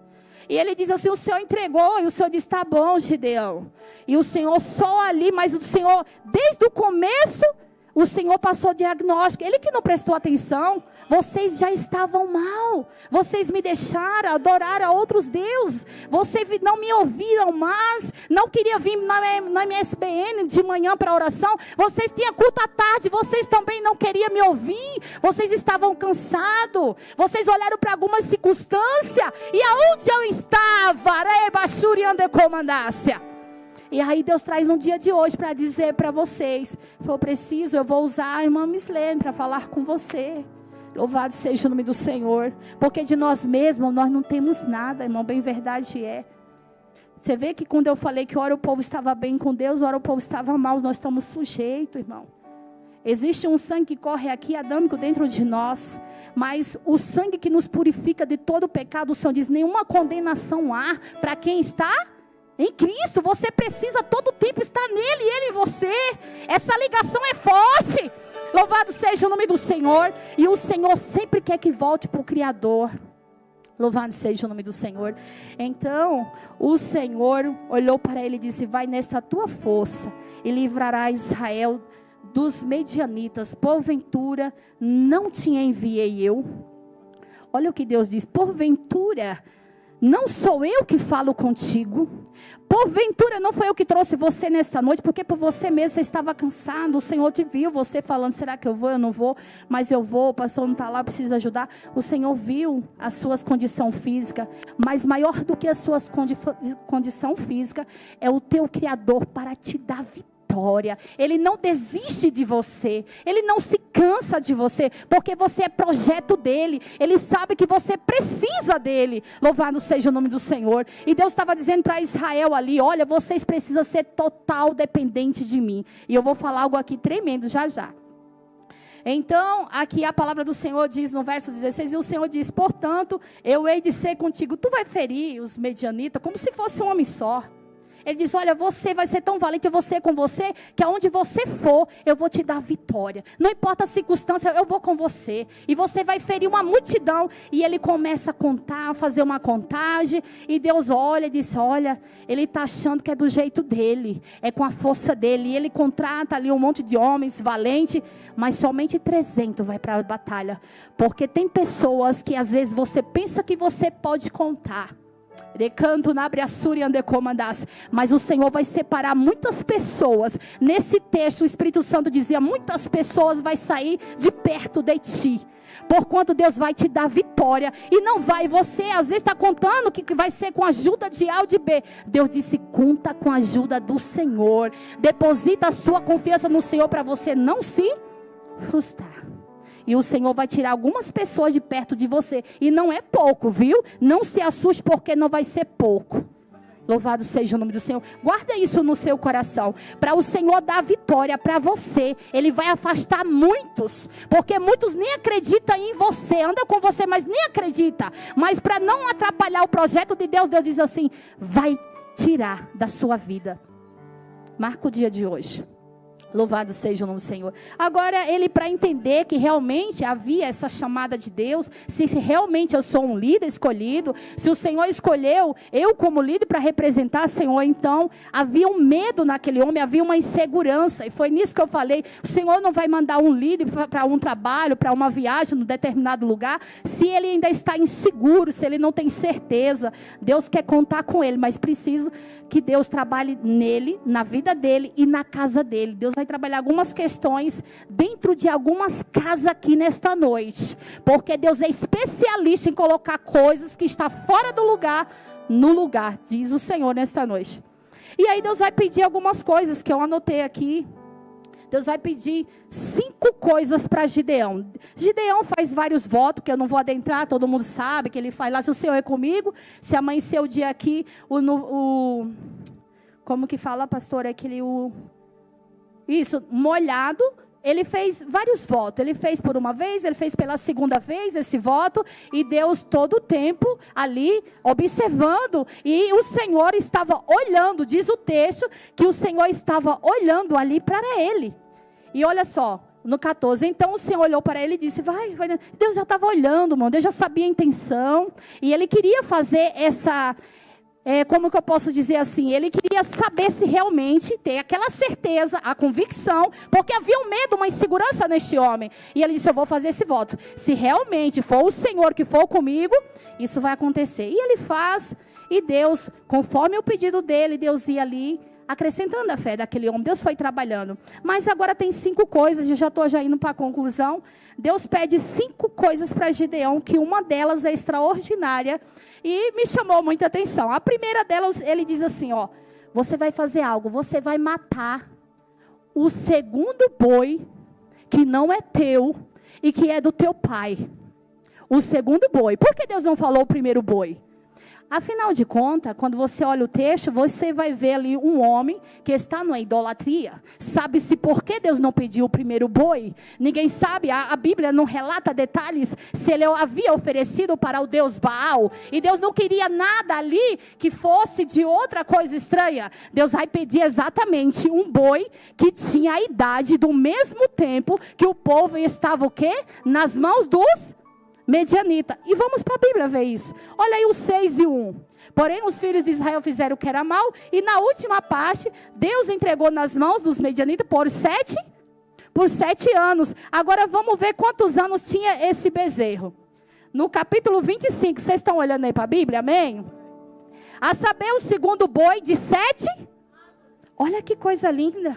E ele diz assim, o Senhor entregou. E o Senhor diz, está bom, Gideão. E o Senhor só ali, mas o Senhor, desde o começo, o Senhor passou diagnóstico. Ele que não prestou atenção. Vocês já estavam mal. Vocês me deixaram adorar a outros deuses. Vocês não me ouviram mais. Não queriam vir na MSBN de manhã para oração. Vocês tinham culto à tarde. Vocês também não queriam me ouvir. Vocês estavam cansados. Vocês olharam para algumas circunstâncias. E aonde eu estava? E aí Deus traz um dia de hoje para dizer para vocês, se for preciso, eu vou usar a irmã Mislene para falar com você. Louvado seja o nome do Senhor. Porque de nós mesmos, nós não temos nada, irmão, bem verdade é. Você vê que quando eu falei que ora o povo estava bem com Deus, ora o povo estava mal, nós estamos sujeitos, irmão. Existe um sangue que corre aqui, adâmico, dentro de nós. Mas o sangue que nos purifica de todo o pecado, o Senhor diz, nenhuma condenação há para quem está em Cristo. Você precisa todo o tempo estar nele e ele em você. Essa ligação é forte. Louvado seja o nome do Senhor. E o Senhor sempre quer que volte para o Criador. Louvado seja o nome do Senhor. Então o Senhor olhou para ele e disse, vai nessa tua força e livrará Israel dos medianitas. Porventura não te enviei eu? Olha o que Deus diz, porventura não sou eu que falo contigo? Porventura não foi eu que trouxe você nessa noite, porque por você mesmo você estava cansado, o Senhor te viu, você falando, será que eu vou, eu não vou, mas eu vou, o pastor não está lá, precisa ajudar. O Senhor viu as suas condições físicas, mas maior do que as suas condições físicas, é o teu Criador para te dar vitória. Ele não desiste de você, ele não se cansa de você, porque você é projeto dele, ele sabe que você precisa dele. Louvado seja o nome do Senhor. E Deus estava dizendo para Israel ali, olha, vocês precisam ser total dependente de mim. E eu vou falar algo aqui tremendo já já. Então, aqui a palavra do Senhor diz no verso 16, e o Senhor diz, portanto, eu hei de ser contigo. Tu vai ferir os medianitas como se fosse um homem só. Ele diz, olha, você vai ser tão valente, você com você, que aonde você for, eu vou te dar vitória. Não importa a circunstância, eu vou com você. E você vai ferir uma multidão. E ele começa a contar, a fazer uma contagem. E Deus olha e diz, olha, ele está achando que é do jeito dele. É com a força dele. E ele contrata ali um monte de homens valentes. Mas somente 300 vai para a batalha. Porque tem pessoas que às vezes você pensa que você pode contar. Recanto na Briassuri ande comandas. Mas o Senhor vai separar muitas pessoas. Nesse texto o Espírito Santo dizia, muitas pessoas vai sair de perto de ti. Porquanto Deus vai te dar vitória. E não vai, você às vezes está contando que vai ser com a ajuda de A ou de B. Deus disse, conta com a ajuda do Senhor. Deposita a sua confiança no Senhor para você não se frustrar. E o Senhor vai tirar algumas pessoas de perto de você. E não é pouco, viu? Não se assuste porque não vai ser pouco. Louvado seja o nome do Senhor. Guarda isso no seu coração. Para o Senhor dar vitória para você. Ele vai afastar muitos. Porque muitos nem acreditam em você. Anda com você, mas nem acredita. Mas para não atrapalhar o projeto de Deus, Deus diz assim, vai tirar da sua vida. Marca o dia de hoje. Louvado seja o nome do Senhor. Agora, ele para entender que realmente havia essa chamada de Deus, se realmente eu sou um líder escolhido, se o Senhor escolheu eu como líder para representar o Senhor, então havia um medo naquele homem, havia uma insegurança. E foi nisso que eu falei, o Senhor não vai mandar um líder para um trabalho, para uma viagem num determinado lugar, se ele ainda está inseguro, se ele não tem certeza. Deus quer contar com ele, mas preciso que Deus trabalhe nele, na vida dele e na casa dele. Deus vai trabalhar algumas questões dentro de algumas casas aqui nesta noite. Porque Deus é especialista em colocar coisas que estão fora do lugar, no lugar, diz o Senhor nesta noite. E aí Deus vai pedir algumas coisas que eu anotei aqui. Deus vai pedir 5 coisas para Gideão. Gideão faz vários votos, que eu não vou adentrar, todo mundo sabe que ele faz lá, se o Senhor é comigo, se amanhecer o dia aqui, como que fala, pastor, é aquele, isso, molhado, ele fez vários votos. Ele fez por uma vez, ele fez pela segunda vez esse voto. E Deus todo o tempo ali observando. E o Senhor estava olhando, diz o texto, que o Senhor estava olhando ali para ele. E olha só, no 14, então o Senhor olhou para ele e disse, vai. Deus já estava olhando, irmão, Deus já sabia a intenção. E ele queria fazer essa... como que eu posso dizer assim, ele queria saber se realmente ter aquela certeza, a convicção, porque havia um medo, uma insegurança neste homem. E ele disse, eu vou fazer esse voto. Se realmente for o Senhor que for comigo, isso vai acontecer. E ele faz, e Deus, conforme o pedido dele, Deus ia ali, acrescentando a fé daquele homem. Deus foi trabalhando. Mas agora tem 5 coisas, eu já estou indo para a conclusão. Deus pede 5 coisas para Gideão, que uma delas é extraordinária. E me chamou muita atenção. A primeira delas, ele diz assim, ó, você vai fazer algo, você vai matar o segundo boi, que não é teu, e que é do teu pai. O segundo boi. Por que Deus não falou o primeiro boi? Afinal de contas, quando você olha o texto, você vai ver ali um homem que está numa idolatria. Sabe-se por que Deus não pediu o primeiro boi? Ninguém sabe, a Bíblia não relata detalhes se ele havia oferecido para o Deus Baal. E Deus não queria nada ali que fosse de outra coisa estranha. Deus vai pedir exatamente um boi que tinha a idade do mesmo tempo que o povo estava o quê? Nas mãos dos medianita. E vamos para a Bíblia ver isso. Olha aí o 6 e 1. Porém, os filhos de Israel fizeram o que era mal. E na última parte, Deus entregou nas mãos dos medianitas por 7 anos. Agora vamos ver quantos anos tinha esse bezerro. No capítulo 25, vocês estão olhando aí para a Bíblia? Amém? A saber, o segundo boi de 7. Olha que coisa linda.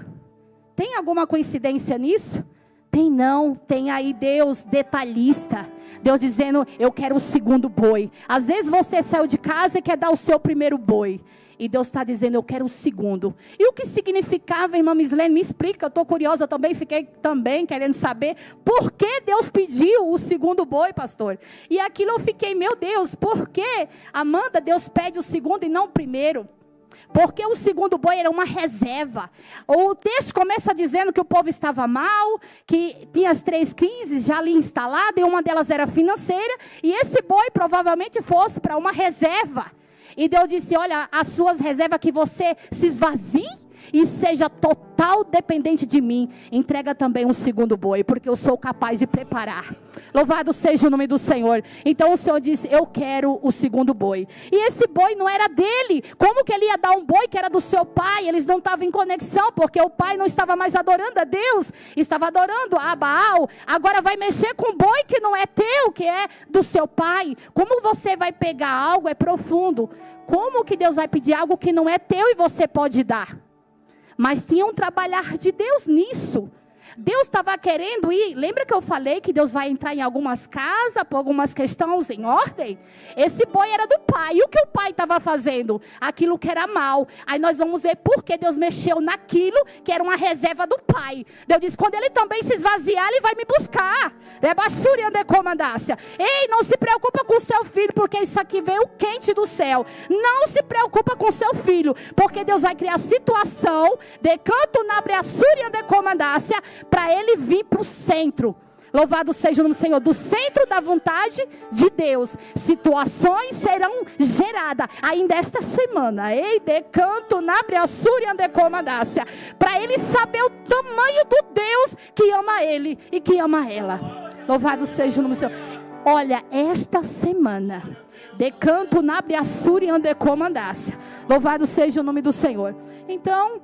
Tem alguma coincidência nisso? Tem não, tem aí Deus detalhista. Deus dizendo, eu quero o segundo boi. Às vezes você saiu de casa e quer dar o seu primeiro boi. E Deus está dizendo, eu quero o segundo. E o que significava, irmã Mislene, me explica, eu estou curiosa, eu também fiquei querendo saber. Por que Deus pediu o segundo boi, pastor? E aquilo eu fiquei, meu Deus, por que, Amanda, Deus pede o segundo e não o primeiro? Porque o segundo boi era uma reserva. O texto começa dizendo que o povo estava mal, que tinha as 3 crises já ali instaladas, e uma delas era financeira, e esse boi provavelmente fosse para uma reserva. E Deus disse, olha, as suas reservas que você se esvazie e seja total dependente de mim. Entrega também um segundo boi, porque eu sou capaz de preparar. Louvado seja o nome do Senhor. Então o Senhor disse, eu quero o segundo boi. E esse boi não era dele. Como que ele ia dar um boi que era do seu pai? Eles não estavam em conexão, porque o pai não estava mais adorando a Deus, estava adorando a Baal. Agora vai mexer com um boi que não é teu, que é do seu pai. Como você vai pegar algo? É profundo. Como que Deus vai pedir algo que não é teu e você pode dar? Mas tinha um trabalhar de Deus nisso. Deus estava querendo ir. Lembra que eu falei que Deus vai entrar em algumas casas, por algumas questões em ordem? Esse boi era do pai. E o que o pai estava fazendo? Aquilo que era mal. Aí nós vamos ver por que Deus mexeu naquilo que era uma reserva do pai. Deus disse, quando ele também se esvaziar, ele vai me buscar. Ei, não se preocupa com o seu filho, porque isso aqui veio quente do céu. Não se preocupa com o seu filho, porque Deus vai criar situação, decanto na breaçúria de comandácia, para ele vir para o centro. Louvado seja o nome do Senhor. Do centro da vontade de Deus, situações serão geradas ainda esta semana. Ei, decanto na breaçúria de comandácia, para ele saber o tamanho do Deus que ama ele e que ama ela. Louvado seja o nome do Senhor. Olha, esta semana, decanto na breaçúria de comandácia. Louvado seja o nome do Senhor. Então,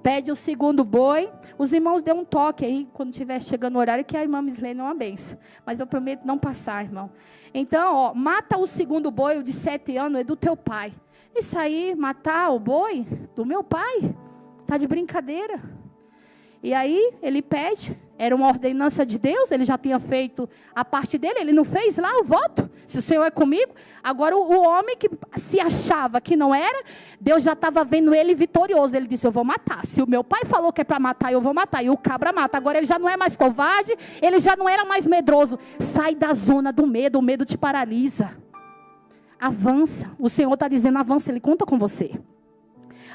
pede o segundo boi. Os irmãos dêem um toque aí, quando estiver chegando o horário, que a irmã Mislene é uma benção. Mas eu prometo não passar, irmão. Então, ó, mata o segundo boi, o de 7 anos, é do teu pai. Isso aí, matar o boi do meu pai, tá de brincadeira. E aí, ele pede, era uma ordenança de Deus, ele já tinha feito a parte dele, ele não fez lá o voto, se o Senhor é comigo. Agora o homem que se achava que não era, Deus já estava vendo ele vitorioso, ele disse, eu vou matar. Se o meu pai falou que é para matar, eu vou matar, e o cabra mata. Agora ele já não é mais covarde, ele já não era mais medroso. Sai da zona do medo, o medo te paralisa. Avança, o Senhor está dizendo avança, ele conta com você.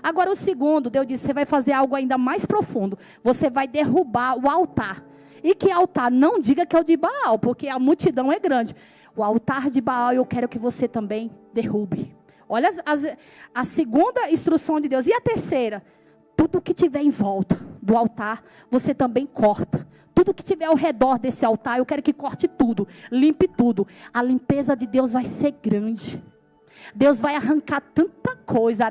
Agora o segundo, Deus disse, você vai fazer algo ainda mais profundo. Você vai derrubar o altar. E que altar? Não diga que é o de Baal, porque a multidão é grande. O altar de Baal eu quero que você também derrube. Olha a segunda instrução de Deus. E a terceira? Tudo que tiver em volta do altar, você também corta. Tudo que tiver ao redor desse altar, eu quero que corte tudo. Limpe tudo. A limpeza de Deus vai ser grande. Deus vai arrancar tanta coisa.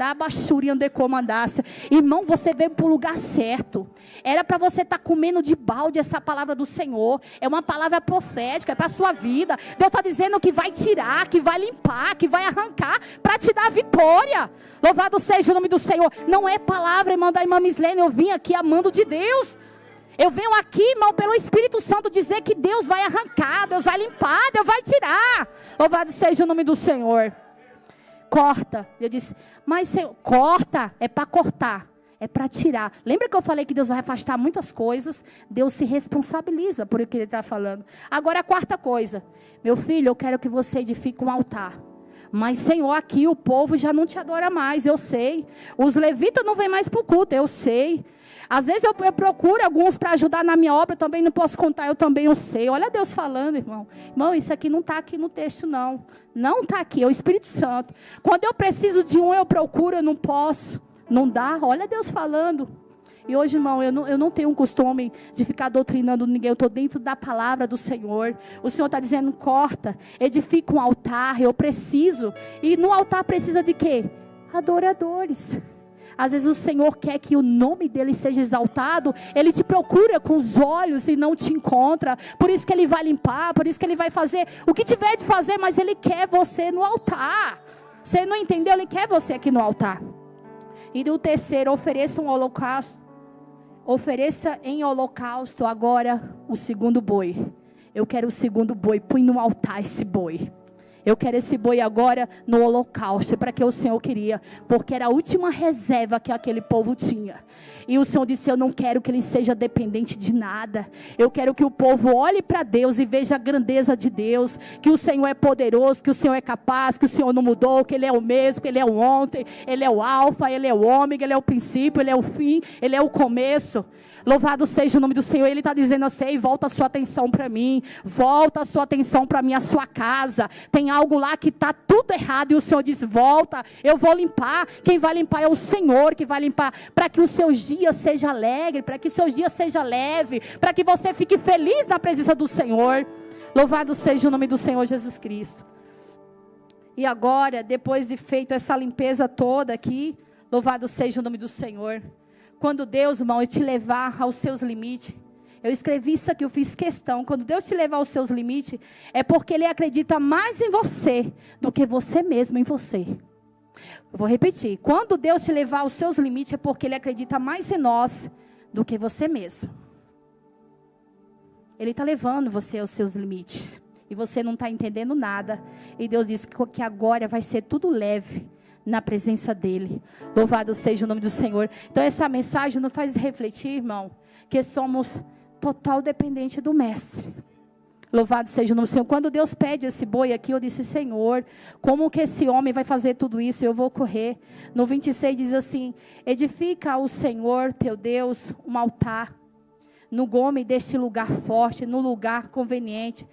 Irmão, você veio para o lugar certo. Era para você estar comendo de balde essa palavra do Senhor. É uma palavra profética, é para a sua vida. Deus está dizendo que vai tirar, que vai limpar, que vai arrancar para te dar a vitória. Louvado seja o nome do Senhor. Não é palavra, irmã da irmã Mislene. Eu vim aqui amando de Deus. Eu venho aqui, irmão, pelo Espírito Santo dizer que Deus vai arrancar, Deus vai limpar, Deus vai tirar. Louvado seja o nome do Senhor. Corta. Eu disse, mas Senhor, corta, é para cortar, é para tirar. Lembra que eu falei que Deus vai afastar muitas coisas? Deus se responsabiliza por o que Ele está falando. Agora a quarta coisa, meu filho, eu quero que você edifique um altar. Mas Senhor, aqui o povo já não te adora mais, eu sei. Os levitas não vêm mais para o culto, eu sei. Às vezes eu procuro alguns para ajudar na minha obra, eu também não posso contar, eu também sei. Olha Deus falando, irmão. Irmão, isso aqui não está aqui no texto, não. Não está aqui, é o Espírito Santo. Quando eu preciso de um, eu procuro, eu não posso. Não dá, olha Deus falando. E hoje, irmão, eu não tenho um costume de ficar doutrinando ninguém. Eu estou dentro da palavra do Senhor. O Senhor está dizendo, corta, edifica um altar, eu preciso. E no altar precisa de quê? Adoradores. Às vezes o Senhor quer que o nome dele seja exaltado. Ele te procura com os olhos e não te encontra. Por isso que ele vai limpar, por isso que ele vai fazer o que tiver de fazer, mas ele quer você no altar. Você não entendeu? Ele quer você aqui no altar. E o terceiro, ofereça um holocausto. Ofereça em holocausto agora o segundo boi. Eu quero o segundo boi. Põe no altar esse boi. Eu quero esse boi agora no holocausto. Para que o Senhor queria. Porque era a última reserva que aquele povo tinha. E o Senhor disse, eu não quero que ele seja dependente de nada. Eu quero que o povo olhe para Deus e veja a grandeza de Deus. Que o Senhor é poderoso, que o Senhor é capaz, que o Senhor não mudou, que Ele é o mesmo, que Ele é o ontem, Ele é o alfa, Ele é o ômega, Ele é o princípio, Ele é o fim, Ele é o começo. Louvado seja o nome do Senhor. Ele está dizendo assim, volta a sua atenção para mim. Volta a sua atenção para mim, a sua casa. Tem algo lá que está tudo errado. E o Senhor diz, volta, eu vou limpar. Quem vai limpar é o Senhor que vai limpar. Para que os seus dias sejam alegres, para que os seus dias sejam leves, para que você fique feliz na presença do Senhor. Louvado seja o nome do Senhor Jesus Cristo. E agora, depois de feito essa limpeza toda aqui, louvado seja o nome do Senhor. Quando Deus, irmão, te levar aos seus limites, eu escrevi isso aqui, eu fiz questão. Quando Deus te levar aos seus limites, é porque Ele acredita mais em você do que você mesmo em você. Eu vou repetir. Quando Deus te levar aos seus limites, é porque Ele acredita mais em nós do que você mesmo. Ele está levando você aos seus limites. E você não está entendendo nada. E Deus diz que agora vai ser tudo leve na presença dEle. Louvado seja o nome do Senhor. Então essa mensagem nos faz refletir, irmão, que somos total dependente do Mestre. Louvado seja o nome do Senhor. Quando Deus pede esse boi aqui, eu disse, Senhor, como que esse homem vai fazer tudo isso? Eu vou correr. No 26 diz assim, edifica ao Senhor, teu Deus, um altar, no gume deste lugar forte, no lugar conveniente.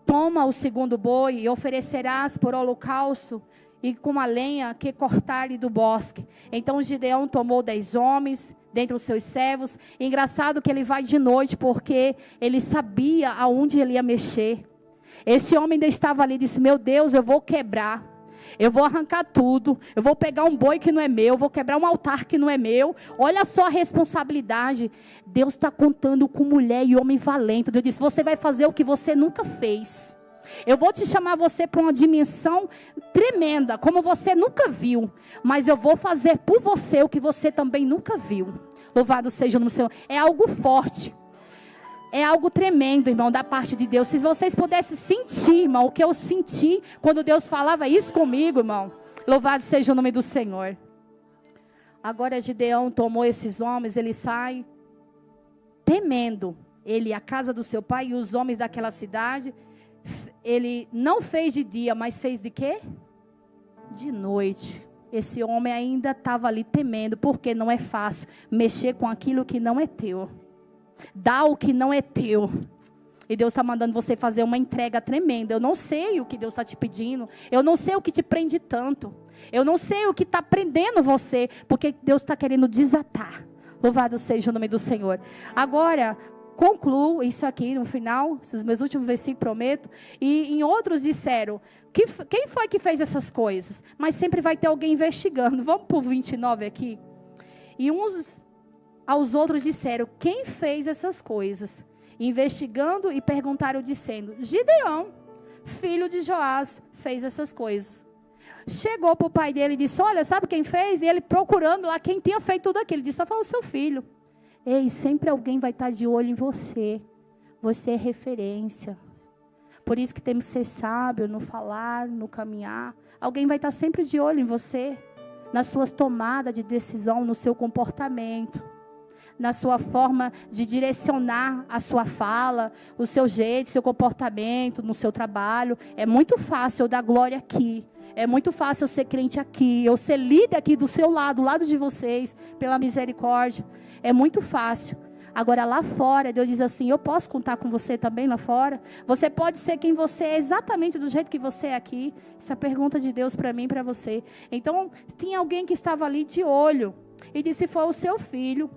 Toma o segundo boi e oferecerás por holocausto e com a lenha que cortar-lhe do bosque. Então Gideão tomou 10 homens dentre os seus servos. Engraçado que ele vai de noite, porque ele sabia aonde ele ia mexer. Esse homem ainda estava ali e disse, meu Deus, eu vou quebrar. Eu vou arrancar tudo. Eu vou pegar um boi que não é meu. Vou quebrar um altar que não é meu. Olha só a responsabilidade. Deus está contando com mulher e homem valente. Deus disse, você vai fazer o que você nunca fez. Eu vou te chamar você para uma dimensão tremenda, como você nunca viu. Mas eu vou fazer por você o que você também nunca viu. Louvado seja o nome do Senhor. É algo forte. É algo tremendo, irmão, da parte de Deus. Se vocês pudessem sentir, irmão, o que eu senti quando Deus falava isso comigo, irmão. Louvado seja o nome do Senhor. Agora Gideão tomou esses homens, ele sai temendo. Ele, a casa do seu pai e os homens daquela cidade. Ele não fez de dia, mas fez de quê? De noite. Esse homem ainda estava ali temendo, porque não é fácil mexer com aquilo que não é teu. Dá o que não é teu. E Deus está mandando você fazer uma entrega tremenda. Eu não sei o que Deus está te pedindo. Eu não sei o que te prende tanto. Eu não sei o que está prendendo você, porque Deus está querendo desatar. Louvado seja o nome do Senhor. Agora, concluo isso aqui no final, os meus últimos versículos, prometo. E em outros disseram, quem foi que fez essas coisas? Mas sempre vai ter alguém investigando. Vamos para o 29 aqui. E uns aos outros disseram, quem fez essas coisas? Investigando e perguntaram dizendo, Gideão, filho de Joás, fez essas coisas. Chegou para o pai dele e disse, olha, sabe quem fez? E ele procurando lá quem tinha feito tudo aquilo. Ele disse, só foi o seu filho. Ei, sempre alguém vai estar de olho em você. Você é referência. Por isso que temos que ser sábio no falar, no caminhar. Alguém vai estar sempre de olho em você. Nas suas tomadas de decisão, no seu comportamento. Na sua forma de direcionar a sua fala, o seu jeito, seu comportamento, no seu trabalho. É muito fácil eu dar glória aqui. É muito fácil eu ser crente aqui. Eu ser líder aqui do seu lado, do lado de vocês, pela misericórdia. É muito fácil. Agora lá fora, Deus diz assim, eu posso contar com você também lá fora? Você pode ser quem você é, exatamente do jeito que você é aqui? Essa é a pergunta de Deus para mim e para você. Então, tinha alguém que estava ali de olho. E disse, foi o seu filho.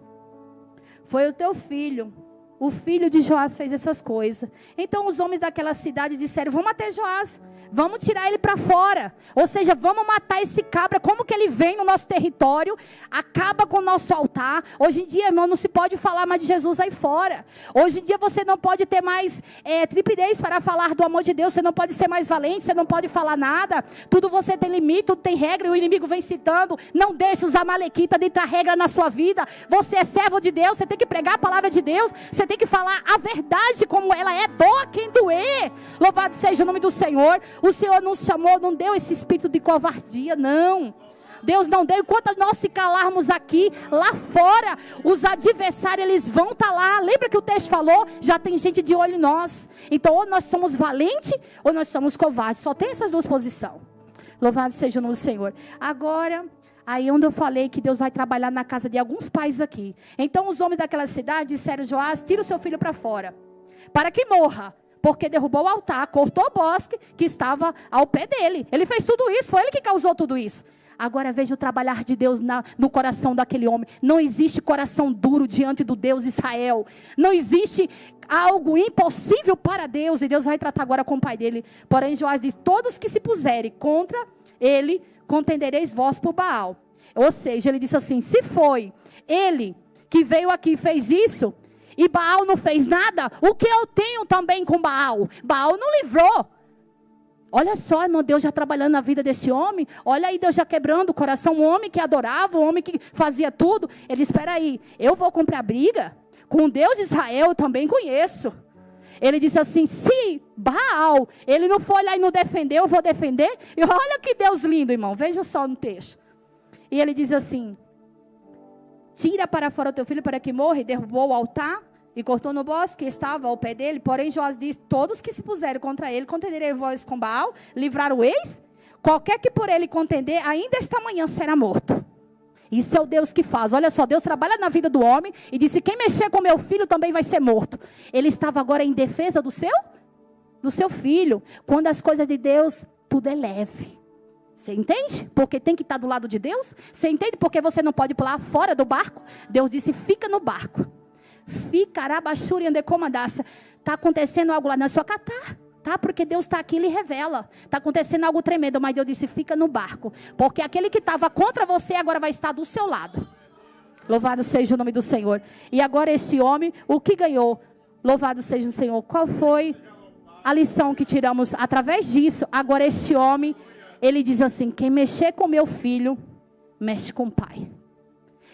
Foi o teu filho. O filho de Joás fez essas coisas. Então os homens daquela cidade disseram, vamos até Joás. Vamos tirar ele para fora. Ou seja, vamos matar esse cabra. Como que ele vem no nosso território? Acaba com o nosso altar. Hoje em dia, irmão, não se pode falar mais de Jesus aí fora. Hoje em dia você não pode ter mais trepidez para falar do amor de Deus. Você não pode ser mais valente. Você não pode falar nada. Tudo você tem limite, tudo tem regra. E o inimigo vem citando. Não deixe os amalequitas ditar regra na sua vida. Você é servo de Deus. Você tem que pregar a palavra de Deus. Você tem que falar a verdade como ela é. Doa quem doer. Louvado seja o nome do Senhor. O Senhor nos chamou, não deu esse espírito de covardia, não. Deus não deu. Enquanto nós se calarmos aqui, lá fora, os adversários, eles vão estar lá. Lembra que o texto falou? Já tem gente de olho em nós. Então, ou nós somos valentes, ou nós somos covardes. Só tem essas duas posições. Louvado seja o nome do Senhor. Agora, aí onde eu falei que Deus vai trabalhar na casa de alguns pais aqui. Então, os homens daquela cidade disseram, Joás, tira o seu filho para fora, para que morra. porque derrubou o altar, cortou o bosque que estava ao pé dele. Ele fez tudo isso, foi ele que causou tudo isso. Agora veja o trabalhar de Deus no coração daquele homem. Não existe coração duro diante do Deus de Israel. Não existe algo impossível para Deus. E Deus vai tratar agora com o pai dele. Porém, Joás diz, todos que se puserem contra ele, contendereis vós por Baal. Ou seja, ele disse assim, se foi ele que veio aqui e fez isso, e Baal não fez nada, o que eu tenho também com Baal? Baal não livrou. Olha só, irmão, Deus já trabalhando na vida desse homem. Olha aí, Deus já quebrando o coração. Um homem que adorava, um homem que fazia tudo. Ele disse, espera aí, eu vou comprar briga? Com Deus de Israel eu também conheço. Ele disse assim, se Baal, ele não foi lá e não defendeu, eu vou defender. E olha que Deus lindo, irmão. Veja só no texto. E ele diz assim, tira para fora o teu filho para que morra. E derrubou o altar. E cortou no bosque que estava ao pé dele. Porém, Joás diz, todos que se puserem contra ele, contenderei vós com Baal, livrar o ex. Qualquer que por ele contender, ainda esta manhã será morto. Isso é o Deus que faz. Olha só, Deus trabalha na vida do homem e disse, quem mexer com meu filho também vai ser morto. Ele estava agora em defesa do seu filho. Quando as coisas de Deus, tudo é leve. Você entende? Porque tem que estar do lado de Deus. Você entende porque você não pode pular fora do barco? Deus disse, fica no barco. Fica, arabaxúria, andecomandaça. Está acontecendo algo lá na sua catar. Tá? Porque Deus está aqui e lhe revela. Está acontecendo algo tremendo, mas Deus disse, fica no barco. Porque aquele que estava contra você agora vai estar do seu lado. Louvado seja o nome do Senhor. E agora este homem, o que ganhou? Louvado seja o Senhor. Qual foi a lição que tiramos através disso? Agora este homem, ele diz assim, quem mexer com meu filho, mexe com o pai.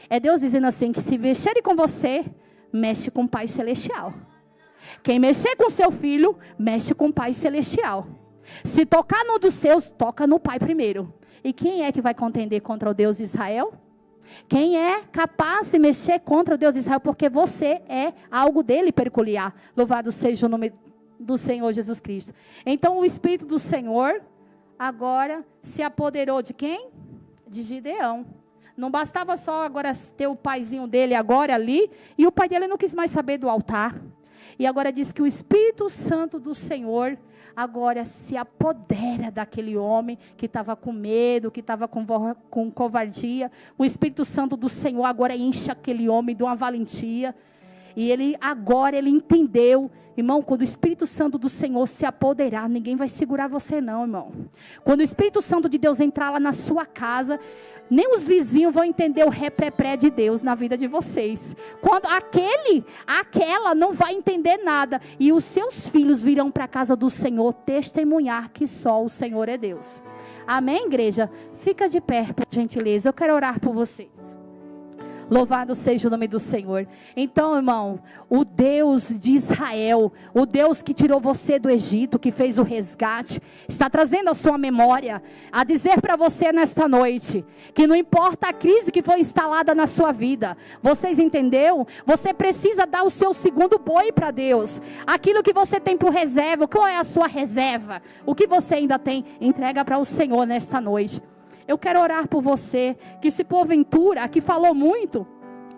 É Deus dizendo assim, que se mexerem com você, mexe com o Pai Celestial. Quem mexer com seu filho, mexe com o Pai Celestial. Se tocar no dos seus, toca no Pai primeiro. E quem é que vai contender contra o Deus de Israel? Quem é capaz de mexer contra o Deus de Israel? Porque você é algo dele peculiar. Louvado seja o nome do Senhor Jesus Cristo. Então o Espírito do Senhor agora se apoderou de quem? De Gideão. Não bastava só agora ter o paizinho dele agora ali. E o pai dele não quis mais saber do altar. E agora diz que o Espírito Santo do Senhor agora se apodera daquele homem que estava com medo, que estava com covardia. O Espírito Santo do Senhor agora enche aquele homem de uma valentia. E ele entendeu. Irmão, quando o Espírito Santo do Senhor se apoderar, ninguém vai segurar você não, irmão. Quando o Espírito Santo de Deus entrar lá na sua casa, nem os vizinhos vão entender o reprepré de Deus na vida de vocês. Quando aquela não vai entender nada. E os seus filhos virão para a casa do Senhor testemunhar que só o Senhor é Deus. Amém, igreja? Fica de pé, por gentileza. Eu quero orar por vocês. Louvado seja o nome do Senhor. Então, irmão, o Deus de Israel, o Deus que tirou você do Egito, que fez o resgate, está trazendo a sua memória, a dizer para você nesta noite, que não importa a crise que foi instalada na sua vida, vocês entenderam? Você precisa dar o seu segundo boi para Deus, aquilo que você tem por reserva. Qual é a sua reserva? O que você ainda tem? Entrega para o Senhor nesta noite. Eu quero orar por você, que se porventura, aqui falou muito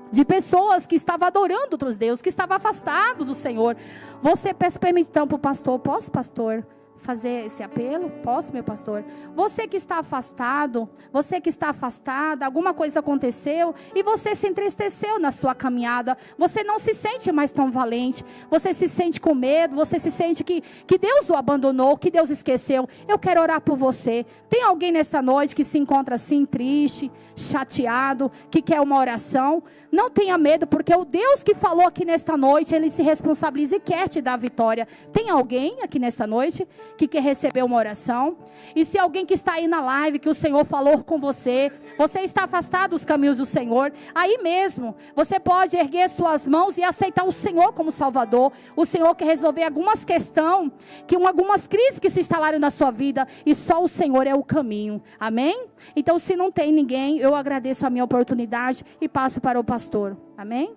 de pessoas que estavam adorando outros deuses, que estavam afastados do Senhor. Você peça permissão para o pastor. Posso, pastor, fazer esse apelo? Posso, meu pastor? Você que está afastado, você que está afastada, alguma coisa aconteceu e você se entristeceu na sua caminhada. Você não se sente mais tão valente. Você se sente com medo. Você se sente que Deus o abandonou, que Deus esqueceu. Eu quero orar por você. Tem alguém nessa noite que se encontra assim triste, chateado, que quer uma oração? Não tenha medo, porque o Deus que falou aqui nesta noite, Ele se responsabiliza e quer te dar a vitória. Tem alguém aqui nessa noite que quer receber uma oração? E se alguém que está aí na live, que o Senhor falou com você, você está afastado dos caminhos do Senhor, aí mesmo, você pode erguer suas mãos e aceitar o Senhor como Salvador. O Senhor quer resolver algumas questões, algumas crises que se instalaram na sua vida, e só o Senhor é o caminho. Amém? Então, se não tem ninguém, eu agradeço a minha oportunidade e passo para o pastor. Amém?